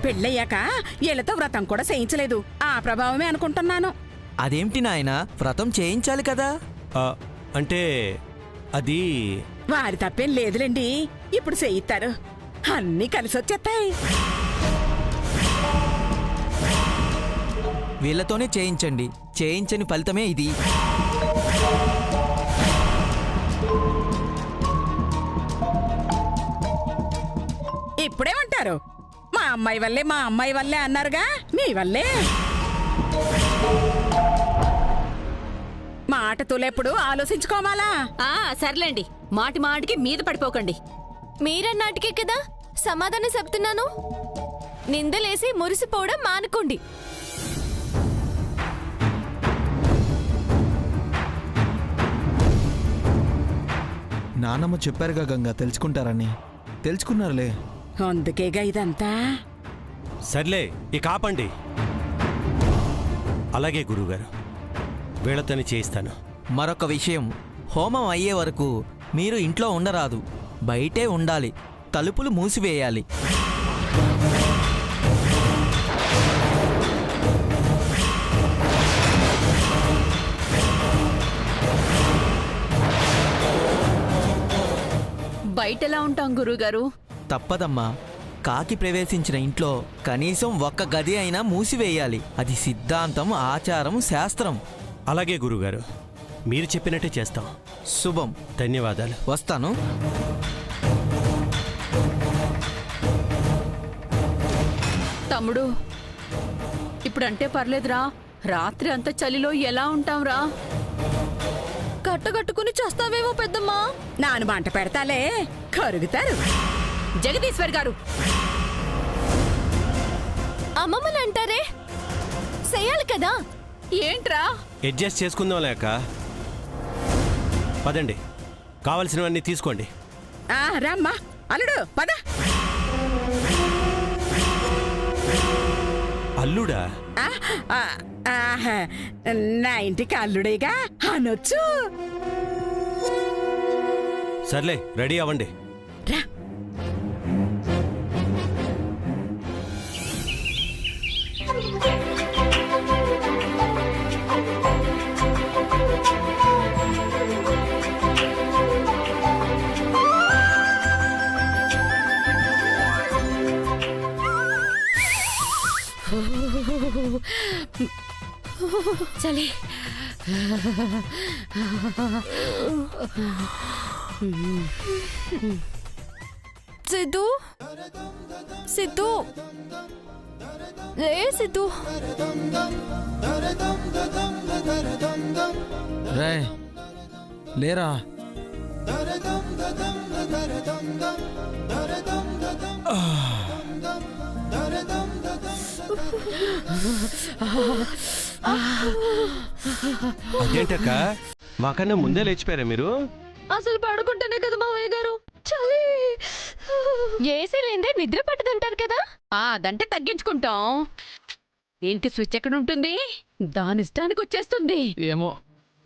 పెళ్ళయ్యాక వీళ్ళతో వ్రతం కూడా చేయించలేదు. ఆ ప్రభావమే అనుకుంటున్నాను. అదేంటి నాయనా, వ్రతం చేయించాలి కదా? అంటే అది వారి తప్పేం లేదులేండి, ఇప్పుడు చేయిస్తారు. అన్నీ కలిసి వచ్చేస్తాయి. వీళ్ళతోనే చేయించండి. చేయించని ఫలితమే ఇది. ఇప్పుడేమంటారు? మా అమ్మాయి వల్లే అన్నారుగా, మీ వల్లే. మాట తూలేప్పుడు ఆలోచించుకోవాలా? సర్లేండి, మాటి మాటికి మీద పడిపోకండి. మీరన్నాటికే కదా సమాధానం చెప్తున్నాను. నిందలేసి మురిసిపోవడం మానుకోండి. నానమ్మ చెప్పారుగా గంగా, తెలుసుకుంటారని. తెలుసుకున్నారులే. అందుకేగా ఇదంతా. సర్లే, ఇక ఆపండి. అలాగే గురువుగారు, వీళ్ళతోనే చేయిస్తాను. మరొక విషయం, హోమం అయ్యే వరకు మీరు ఇంట్లో ఉండరాదు, బయటే ఉండాలి. తలుపులు మూసివేయాలి. బయటెలా ఉంటాం గురువుగారు? తప్పదమ్మా. కాకి ప్రవేశించిన ఇంట్లో కనీసం ఒక్క గది అయినా మూసివేయాలి. అది సిద్ధాంతం, ఆచారం, శాస్త్రం. అలాగే గురువుగారు, మీరు చెప్పినట్టే చేస్తాం. శుభం. ధన్యవాదాలు. వస్తాను. తమ్ముడు, ఇప్పుడంటే పర్లేదురా. రాత్రి అంత చలిలో ఎలా ఉంటాంరా? కట్టగట్టుకుని చేస్తావేమో పెద్దమ్మా. నాను మంట పెడతాలే, కరుగుతారు. జగదీశ్వర్ గారు, అమ్మమ్మని అంటారే, చెయ్యాలి కదా. ఏంట్రా? అడ్జస్ట్ చేసుకుందాం లేక. పదండి, కావలసినవన్నీ తీసుకోండి. రామ్మా అల్లుడు, పద. అల్లుడా? నా ఇంటికి అల్లుడేగా అనొచ్చు. సర్లే, రెడీ అవ్వండి. రా. చలి. సిద్ధు, సిద్ధు, లే సిద్ధు. రే లేరా. అదేంటక్క, మాకన్నా ముందే లేచిపోయారా మీరు? అసలు పడుకుంటేనే కదా మావయ్య గారు చలి. ఏసీ లేదే నిద్ర పట్టదంటారు కదా. అదంటే తగ్గించుకుంటాం. దీనికి స్విచ్ ఎక్కడ ఉంటుంది? దాని ఇష్టానికి వచ్చేస్తుంది. ఏమో,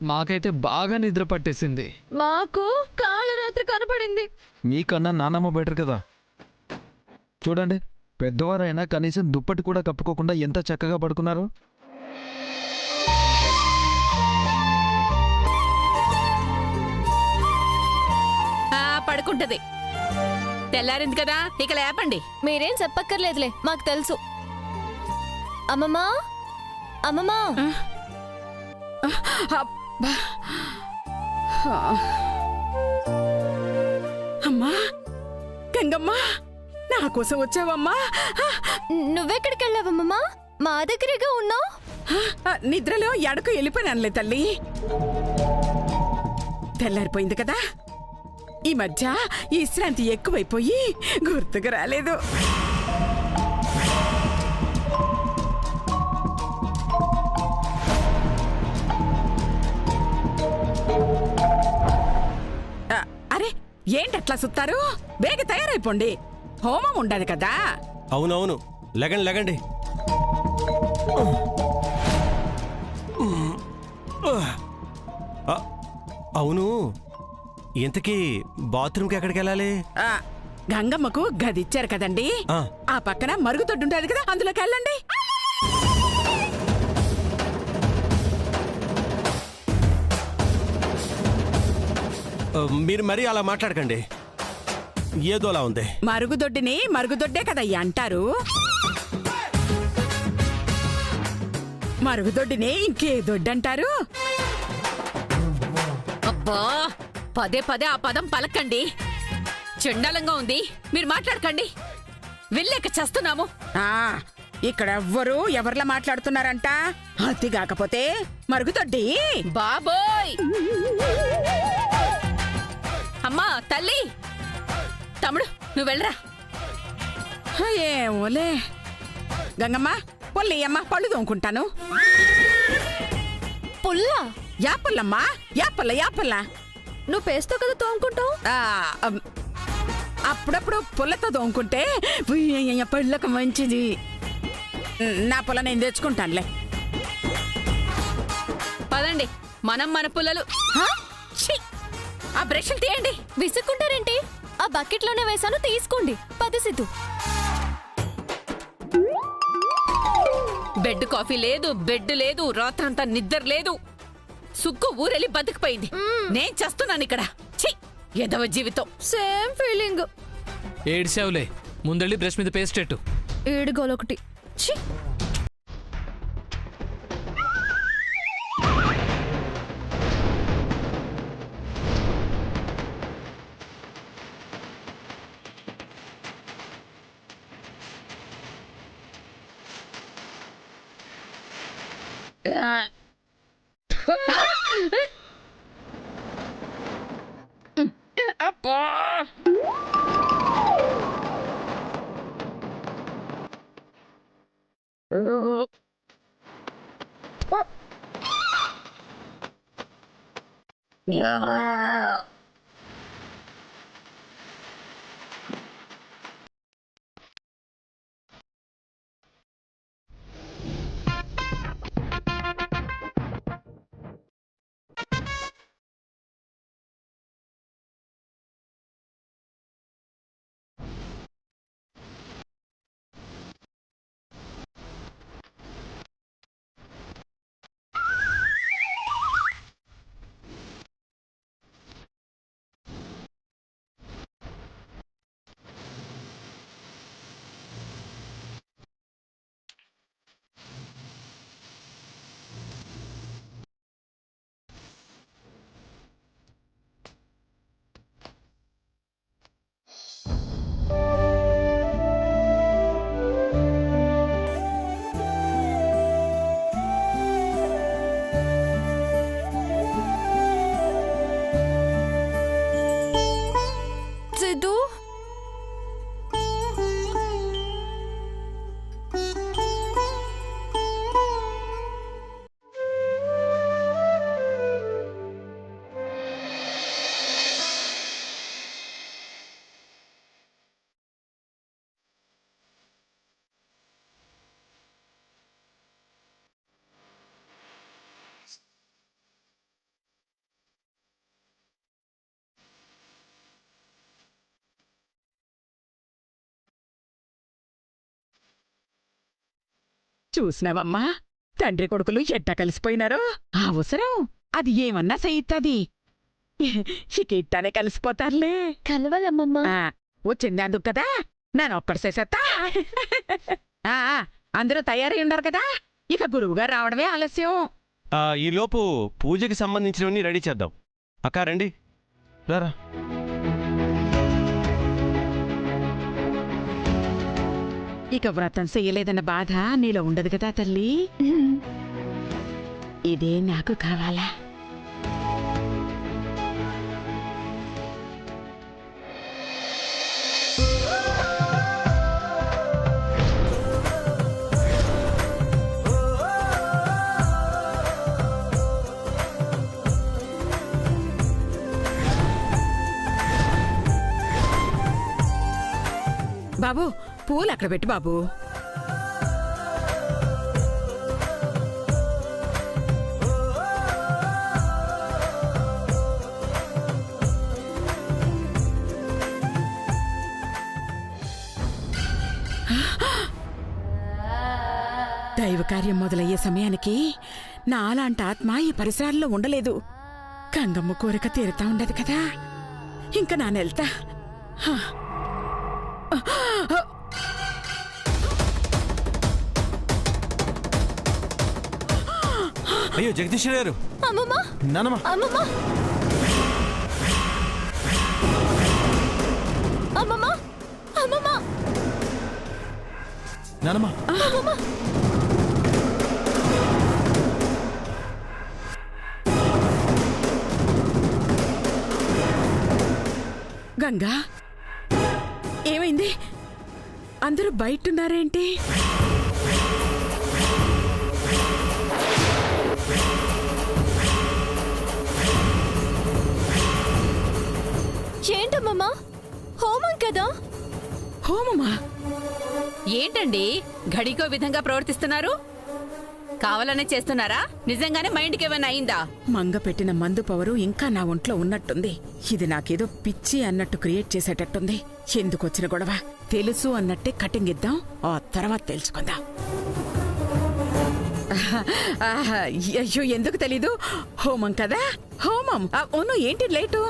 మాకైతే బాగా నిద్ర పట్టేసింది. మాకు కాళరాత్రి కనపడింది. మీకన్నా నానమ్మ బెటర్ కదా. చూడండి, పెద్దవారైనా కనీసం దుప్పటి కూడా కప్పుకోకుండా ఎంత చక్కగా పడుకున్నారు. పడుకుంటది. తెల్లారింది కదా, ఇక లేపండి. మీరేం చెప్పక్కర్లేదులే, మాకు తెలుసు. అమ్మమ్మా, అమ్మమ్మా. అమ్మా గంగమ్మా, నా కోసం వచ్చావమ్మా. నువ్వెక్కడికి వెళ్ళావమ్మమ్మా? మా దగ్గరగా ఉన్నావు. నిద్రలో ఎడకు వెళ్ళిపోయానులే తల్లి. తెల్లారిపోయింది కదా, ఈ మధ్య విశ్రాంతి ఎక్కువైపోయి గుర్తుకు రాలేదు. అరే ఏంటట్లా సుత్తారు? బేగ తయారైపోండి, హోమం ఉండదు కదా. అవునవును, లెగండి లెగండి. అవును, ఇంతకీ బాత్రూమ్కి ఎక్కడికి వెళ్ళాలి? గంగమ్మకు గది ఇచ్చారు కదండి, ఆ. ఆ పక్కన మరుగుదొడ్డు ఉంటుంది కదా, అందులోకి వెళ్ళండి. మీరు మరీ అలా మాట్లాడకండి, ఏదోలా ఉంది. మరుగుదొడ్డిని మరుగుదొడ్డే కదయ్యా అంటారు. మరుగుదొడ్డిని ఇంకే దొడ్డి అంటారు. అబ్బా పదే పదే ఆ పదం పలకండి. చండాలంగా ఉంది, మీరు మాట్లాడకండి. వెళ్ళాక చేస్తున్నాము. ఆ ఇక్కడ ఎవ్వరు ఎవరిలా మాట్లాడుతున్నారంట. అతి కాకపోతే మరుగుదొడ్డి. బాబోయ్! అమ్మా తల్లి, తమ్ముడు నువ్వు వెళ్ళరా. ఏమోలే. గంగమ్మ పొల్లయ్యమ్మ, పళ్ళు తోముకుంటాను. పుల్లా యాపల్లమ్మా, యాపల్ల యాపల్ల. నువ్వు పేస్తో కదా తోముకుంటావు. అప్పుడప్పుడు పుల్లతో తోముకుంటే పళ్ళకు మంచిది. నా పుల్ల నేను తెచ్చుకుంటానులే. పదండి, మనం మన పుల్లలు. ఛీ! ఆ బ్రష్లు తీయండి. విసుక్కుంటారేంటి? ఆ బకెట్లోనే వేసాను, తీసుకోండి. పది సిద్ధు. బెడ్ కాఫీ లేదు, బెడ్ లేదు, రాత్రంతా నిద్ర లేదు. సుక్కు ఊరెళ్ళి బతికిపోయింది. నేను చేస్తున్నాను ఇక్కడ. ఛీ! ఎదవ జీవితం. Same feeling. ఏడ్చావులే, ముందెళ్ళి బ్రష్ మీద పేస్ట్ ఎట్టు. ఏడుగోలొకటి. ఛీ! సిద్ధు, చూసినావమ్మా, తండ్రి కొడుకులు ఎట్టా కలిసిపోయినారో. అవసరం అది ఏమన్నా సయిత్తది. ఇక ఇట్టానే కలిసిపోతారులే. కలవాలమ్మమ్మ. వచ్చింది అందుకు కదా, నేను ఒక్కడి చేసేస్తా. అందరూ తయారై ఉండరు కదా, ఇక గురువుగారు రావడమే ఆలస్యం. ఈలోపు పూజకి సంబంధించినవన్నీ రెడీ చేద్దాం. అక్క రండి. రారా. ఇక వ్రతం చెయ్యలేదన్న బాధ నీలో ఉండదు కదా తల్లి. ఇదే నాకు కావాలా. బాబు పూలు అక్కడ పెట్టు బాబు. దైవకార్యం మొదలయ్యే సమయానికి నాలాంటి ఆత్మ ఈ పరిసరాల్లో ఉండలేదు. గంగమ్మ కోరిక తీరుతా ఉండదు కదా. ఇంకా నానెళ్తా. అయ్యో జగదీశ్వర్ గారు, అమ్మమ్మ నానమ్మ, అమ్మమ్మ అమ్మమ్మ అమ్మమ్మ నానమ్మ అమ్మమ్మ గంగా, ఏమైంది? అందరూ బయటున్నారేంటి? ఏంటమ్మమ్మా, హోమం కదా? హోమమా? ఏంటండి ఘడికో విధంగా ప్రవర్తిస్తున్నారు? కావాలనే చేస్తున్నారా? నిజంగానే మైండ్కి ఏమైనా అయిందా? మంగ పెట్టిన మందు పవరు ఇంకా నా ఒంట్లో ఉన్నట్టుంది. ఇది నాకేదో పిచ్చి అన్నట్టు క్రియేట్ చేసేటట్టుంది. ఎందుకొచ్చిన గొడవ? తెలుసు అన్నట్టే కటింగ్ ఇద్దాం, ఆ తర్వాత తెలుసుకుందాం. అయ్యో, ఎందుకు తెలీదు? హోమం కదా, హోమం. అవును, ఏంటి లేటు?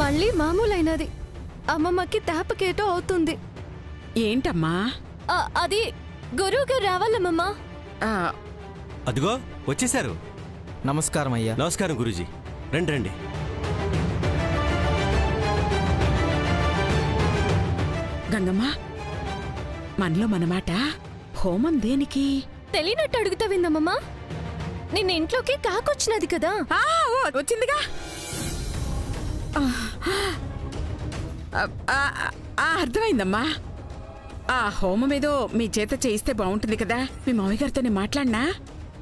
మళ్ళీ మామూలైనది. అమ్మమ్మకి తాపకేటో అవుతుంది. ఏంటమ్మా? అది గురువు గారు రావాలమ్మమ్మా. ఆ, అదిగో వచ్చేశారు. నమస్కారం అయ్యా. నమస్కారం గురూజీ, రండి రండి. గంగమ్మ, మనలో మనమాట. హోమం దేనికి? తెలియనట్టు అడుగుతావిందమ్మమ్మా. నిన్న ఇంట్లోకి కాకొచ్చినది కదా. వచ్చిందిగా. అర్థమైందమ్మా. ఆ హోమం ఏదో మీ చేత చేయిస్తే బాగుంటుంది కదా. మీ మామయ్య గారితో నేను మాట్లాడినా?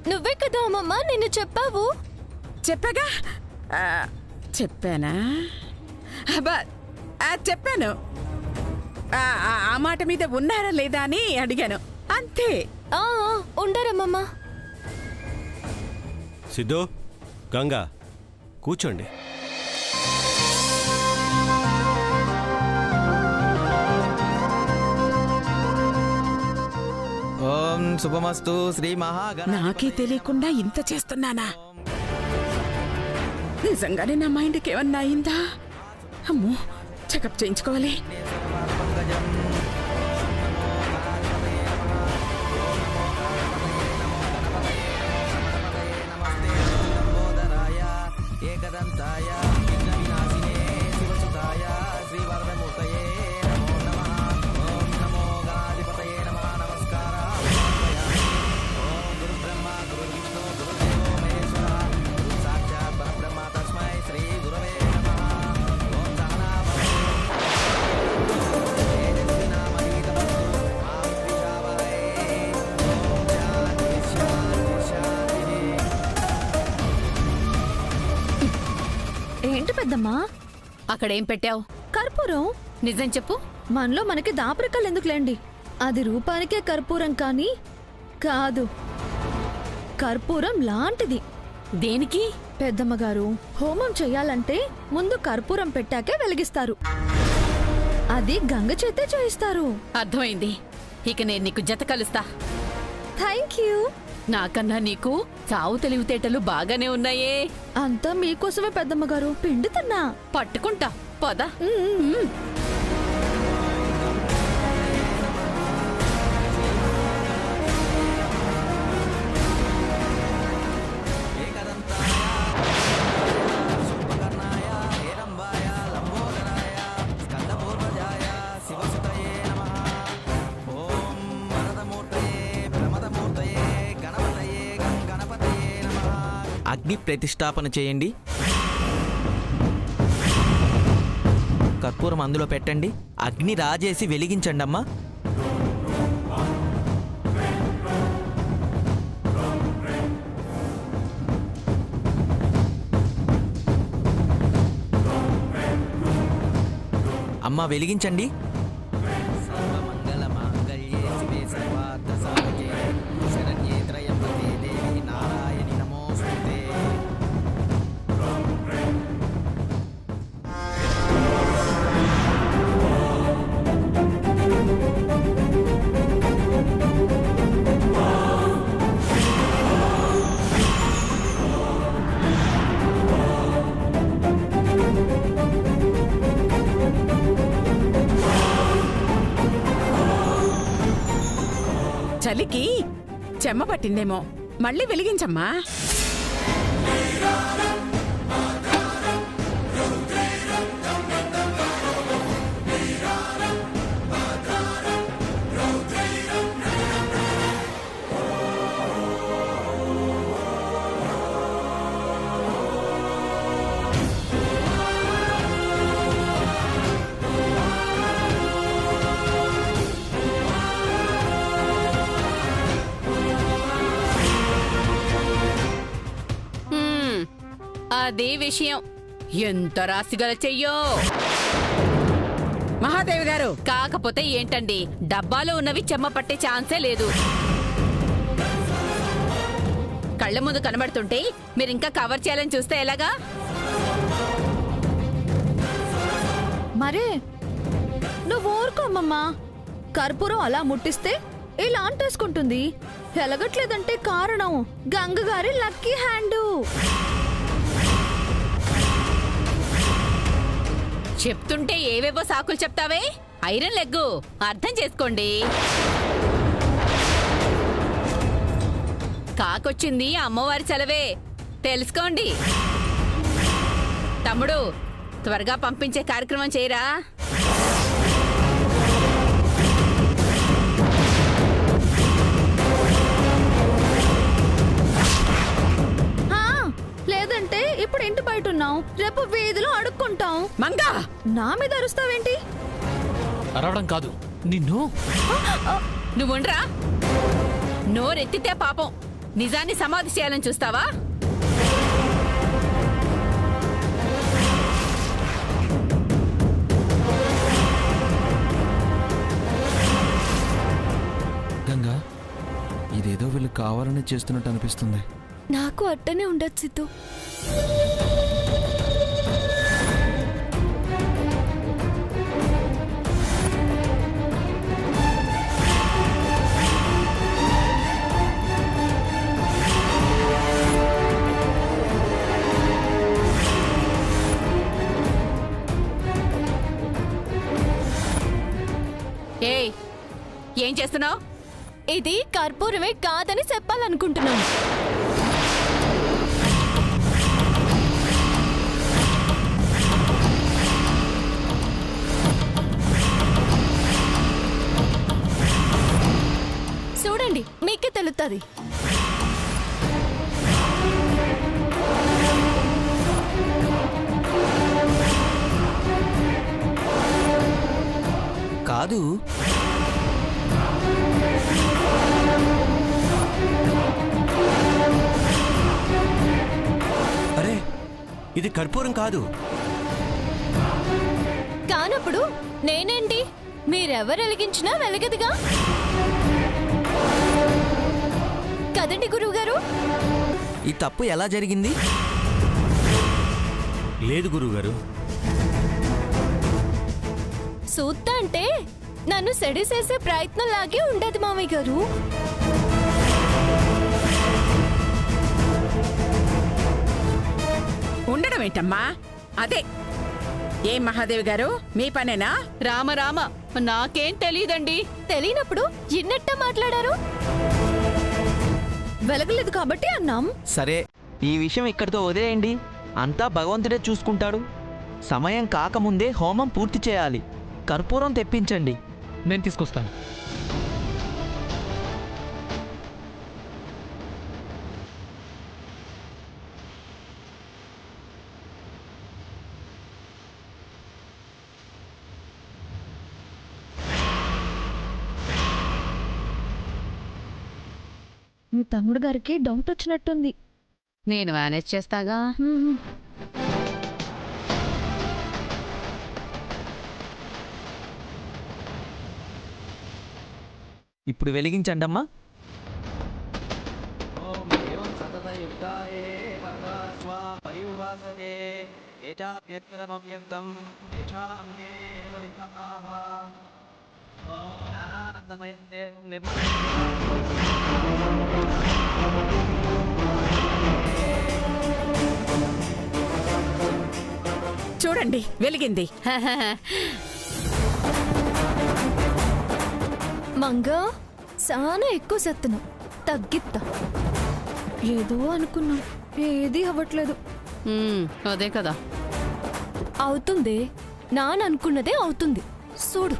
నువ్వే కదా అమ్మమ్మ నిన్ను చెప్పావు. చెప్పాగా. చెప్పానా? చెప్పాను. ఆ మాట మీద ఉన్నారా లేదా అని అడిగాను, అంతే. ఉండరమ్మమ్మ. సిద్ధు, గంగా, కూర్చోండి. ఓం శుభమస్తు శ్రీ మహాగణ. నాకే తెలియకుండా ఇంత చేస్తున్నానా? నిజంగానే నా మైండ్కి ఏమన్నా అయిందా? అమ్మో, చెకప్ చేయించుకోవాలి. ఏంటి పెద్దమ్మా అక్కడేం పెట్టావు? కర్పూరం. నిజం చెప్పు. మనలో మనకి దాపరికాలు ఎందుకులేండి. అది రూపానికే కర్పూరం కానీ కాదు, కర్పూరం లాంటిది. దేనికి? పెద్దమ్మగారు హోమం చెయ్యాలంటే ముందు కర్పూరం పెట్టాకే వెలిగిస్తారు. అది గంగ చేతే చేయిస్తారు. అర్థమైంది. ఇక నేను నీకు జత కలుస్తా. Thank you. నాకన్నా నీకు చావు తెలివితేటలు బాగానే ఉన్నాయే. అంతా మీకోసమే పెద్దమ్మగారు. పిండుతున్నా. పట్టుకుంటా పద. అగ్ని ప్రతిష్టాపన చేయండి. కర్పూరం అందులో పెట్టండి. అగ్ని రాజేసి వెలిగించండి అమ్మా. అమ్మా వెలిగించండి. చలికి చెమ్మ పట్టిందేమో, మళ్ళీ వెలిగించమ్మా. అదే విషయం. ఎంత రాసిగల చెయ్యో మహాదేవి గారు. కాకపోతే ఏంటండి, డబ్బాలో ఉన్నవి చెమ్మ పట్టే ఛాన్సే లేదు. కళ్ళ ముందు కనబడుతుంటే మీరింకా కవర్ చేయాలని చూస్తే ఎలాగా? మరే నువ్వు ఊరుకోమ్మమ్మా. కర్పూరం అలా ముట్టిస్తే ఇలా అంటేసుకుంటుంది. ఎలగట్లేదంటే కారణం గంగగారి లక్కీ హ్యాండు. చెప్తుంటే ఏవేవో సాకులు చెప్తావే. ఐరన్ లెగ్గు అర్థం చేసుకోండి. కాకొచ్చింది అమ్మవారి సెలవే, తెలుసుకోండి. తమ్ముడు, త్వరగా పంపించే కార్యక్రమం చేయరా. లేదంటే ఇప్పుడు ఇంటి బయట ఉన్నాం, రేపు వీధిలో అడుక్కుంటాం. మంగా, నా మీద అరుస్తావేంటి? అరవడం కాదు, నిన్ను. నువ్వుండ్రా. నోరెత్తితే పాపం, నిజాన్ని సమాధి చేయాలని చూస్తావా? గంగా, ఇదేదో వీళ్ళు కావాలని చేస్తున్నట్టు అనిపిస్తుంది. నాకు అట్టనే ఉండదు సిద్ధు. ఏయ్, ఏం చేస్తున్నావు? ఇది కర్పూరమే కాదని చెప్పాలనుకుంటున్నాను. చూడండి, మీకే తెలుస్తుంది. కాదు, అరే, ఇది కర్పూరం కాదు. కానప్పుడు నేనేంటి? మీరెవరు వెలిగించినా వెలగదుగా కదండి గురువుగారు. ఈ తప్పు ఎలా జరిగింది? లేదు గురువుగారు. సూత్త అంటే నన్ను సెడిసేసే ప్రయత్నం లాగే ఉండదు మామయ్య గారు. ఉండడం ఏంటమ్మా? అదే. ఏం మహాదేవి గారు, మీ పనేనా? రామ రామ, నాకేం తెలీదండి. తెలియనప్పుడు ఇన్నట్ట మాట్లాడారు. వెలగలేదు కాబట్టి అన్నాం. సరే, ఈ విషయం ఇక్కడితో వదిలేయండి. అంతా భగవంతుడే చూసుకుంటాడు. సమయం కాకముందే హోమం పూర్తి చేయాలి. కర్పూరం తెప్పించండి. నేను తీసుకొస్తాను. మీ తమ్ముడు గారికి డౌట్ వచ్చినట్టుంది. నేను మేనేజ్ చేస్తాగా. ఇప్పుడు వెలిగించండమ్మా. చూడండి, వెలిగింది. మంగా, చాలా ఎక్కువ సెత్తను తగ్గిత్తా. ఏదో అనుకున్నాం, ఏది అవ్వట్లేదు. అదే కదా. అవుతుందే, నాన్న అనుకున్నదే అవుతుంది. చూడు.